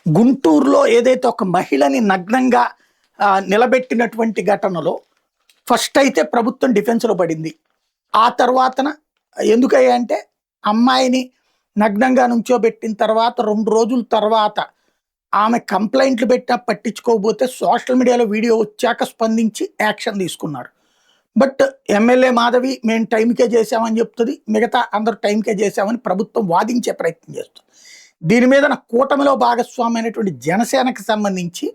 గుంటూరులో ఏదైతే ఒక మహిళని నగ్నంగా నిలబెట్టినటువంటి ఘటనలో ఫస్ట్ అయితే ప్రభుత్వం డిఫెన్స్లో పడింది. ఆ తర్వాతన ఎందుకయ్యా అంటే అమ్మాయిని నగ్నంగా నుంచోబెట్టిన తర్వాత 2 రోజుల తర్వాత ఆమె కంప్లైంట్లు పెట్టినా పట్టించుకోకపోతే సోషల్ మీడియాలో వీడియో వచ్చాక స్పందించి యాక్షన్ తీసుకున్నారు. బట్ ఎమ్మెల్యే మాధవి మేము టైంకే చేసామని చెప్తుంది, మిగతా అందరూ టైంకే చేసామని ప్రభుత్వం వాదించే ప్రయత్నం చేస్తుంది. దీని మీద కూటమిలో భాగస్వామి అయినటువంటి జనసేనకు సంబంధించి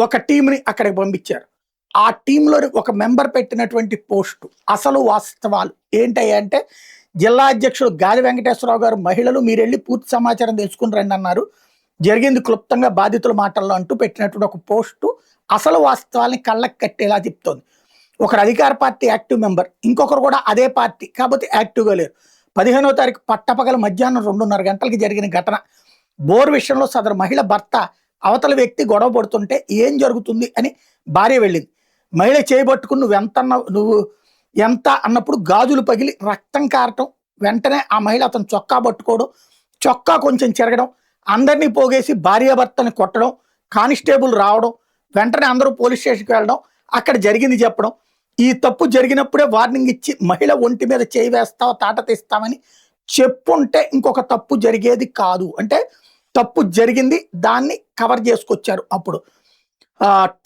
ఒక టీంని అక్కడికి పంపించారు. ఆ టీంలో ఒక మెంబర్ పెట్టినటువంటి పోస్టు అసలు వాస్తవాలు ఏంటయ్యా అంటే, జిల్లా అధ్యక్షుడు గాలి వెంకటేశ్వరరావు గారు మహిళలు మీరు వెళ్ళి పూర్తి సమాచారం తెలుసుకుని రండి అన్నారు, జరిగింది క్లుప్తంగా బాధితుల మాటల్లో అంటూ పెట్టినటువంటి ఒక పోస్టు అసలు వాస్తవాల్ని కళ్ళకు కట్టేలా చెప్తోంది. ఒకరు అధికార పార్టీ యాక్టివ్ మెంబర్, ఇంకొకరు కూడా అదే పార్టీ కాకపోతే యాక్టివ్గా లేరు. 15వ తారీఖు పట్టపగల మధ్యాహ్నం 2:30 గంటలకి జరిగిన ఘటన. బోర్ విషయంలో సదరు మహిళ భర్త అవతల వ్యక్తి గొడవ పడుతుంటే ఏం జరుగుతుంది అని భార్య వెళ్ళింది. మహిళ చేయబట్టుకుని నువ్వు ఎంత అన్నప్పుడు గాజులు పగిలి రక్తం కారటం, వెంటనే ఆ మహిళ అతను చొక్కా పట్టుకోవడం, చొక్కా కొంచెం చెరగడం, అందరినీ పోగేసి భార్యాభర్తని కొట్టడం, కానిస్టేబుల్ రావడం, వెంటనే అందరూ పోలీస్ స్టేషన్కి వెళ్ళడం, అక్కడ జరిగింది చెప్పడం. ఈ తప్పు జరిగినప్పుడే వార్నింగ్ ఇచ్చి మహిళ ఒంటి మీద చేయి వేస్తావా తాట తీస్తామని చెప్పుంటే ఇంకొక తప్పు జరిగేది కాదు. అంటే తప్పు జరిగింది, దాన్ని కవర్ చేసుకొచ్చారు. అప్పుడు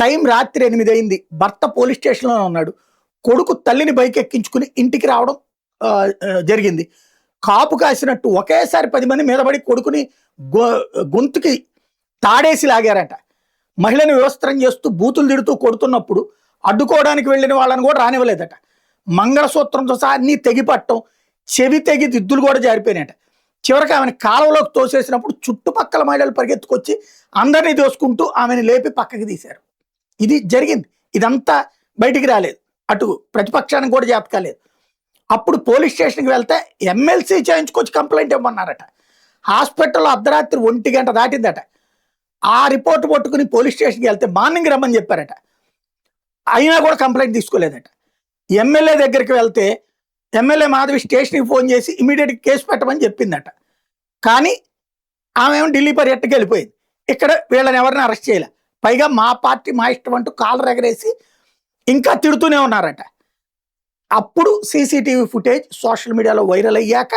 టైం రాత్రి 8 అయింది. భర్త పోలీస్ స్టేషన్లోనే ఉన్నాడు. కొడుకు తల్లిని బైక్ ఎక్కించుకుని ఇంటికి రావడం జరిగింది. కాపు కాసినట్టు ఒకేసారి 10 మంది మీద పడి కొడుకుని గొంతుకి తాడేసి లాగారట. మహిళను వ్యవస్థరం చేస్తూ బూతులు తిడుతూ కొడుతున్నప్పుడు అడ్డుకోవడానికి వెళ్ళిన వాళ్ళని కూడా రానివ్వలేదట. మంగళసూత్రంతో సహా అన్నీ తెగిపట్టడం, చెవి తెగి దిద్దులు కూడా జారిపోయినాయట. చివరికి ఆమెను కాలువలోకి తోసేసినప్పుడు చుట్టుపక్కల మహిళలు పరిగెత్తుకొచ్చి అందరినీ దోసుకుంటూ ఆమెను లేపి పక్కకి తీశారు. ఇది జరిగింది. ఇదంతా బయటికి రాలేదు, అటు ప్రతిపక్షానికి కూడా జాతకాలేదు. అప్పుడు పోలీస్ స్టేషన్కి వెళ్తే ఎమ్మెల్సీ చేయించుకొచ్చి కంప్లైంట్ ఇవ్వమన్నారట. హాస్పిటల్లో అర్ధరాత్రి 1 గంట దాటిందట. ఆ రిపోర్ట్ పట్టుకుని పోలీస్ స్టేషన్కి వెళ్తే మార్నింగ్ రమ్మని చెప్పారట. అయినా కూడా కంప్లైంట్ తీసుకోలేదట. ఎమ్మెల్యే దగ్గరికి వెళ్తే ఎమ్మెల్యే మాధవి స్టేషన్కి ఫోన్ చేసి ఇమీడియట్గా కేసు పెట్టమని చెప్పిందట. కానీ ఆమె ఏమో ఢిల్లీ పర్యటనకి వెళ్ళిపోయింది. ఇక్కడ వీళ్ళని ఎవరిని అరెస్ట్ చేయలే. పైగా మా పార్టీ మా ఇష్టం అంటూ కాలర్ ఎగరేసి ఇంకా తిడుతూనే ఉన్నారట. అప్పుడు సీసీటీవీ ఫుటేజ్ సోషల్ మీడియాలో వైరల్ అయ్యాక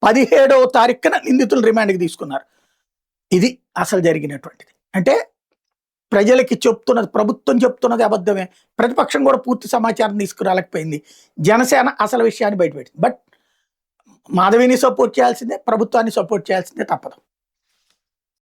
17వ తారీఖున నిందితులు రిమాండ్కి తీసుకున్నారు. ఇది అసలు జరిగినటువంటిది. అంటే ప్రజలకి చెప్తున్నది, ప్రభుత్వం చెప్తున్నది అబద్ధమే. ప్రతిపక్షం కూడా పూర్తి సమాచారం తీసుకురాలేకపోయింది. జనసేన అసలు విషయాన్ని బయటపెట్టింది. బట్ మాధవిని సపోర్ట్ చేయాల్సిందే, ప్రభుత్వాన్ని సపోర్ట్ చేయాల్సిందే, తప్పదు.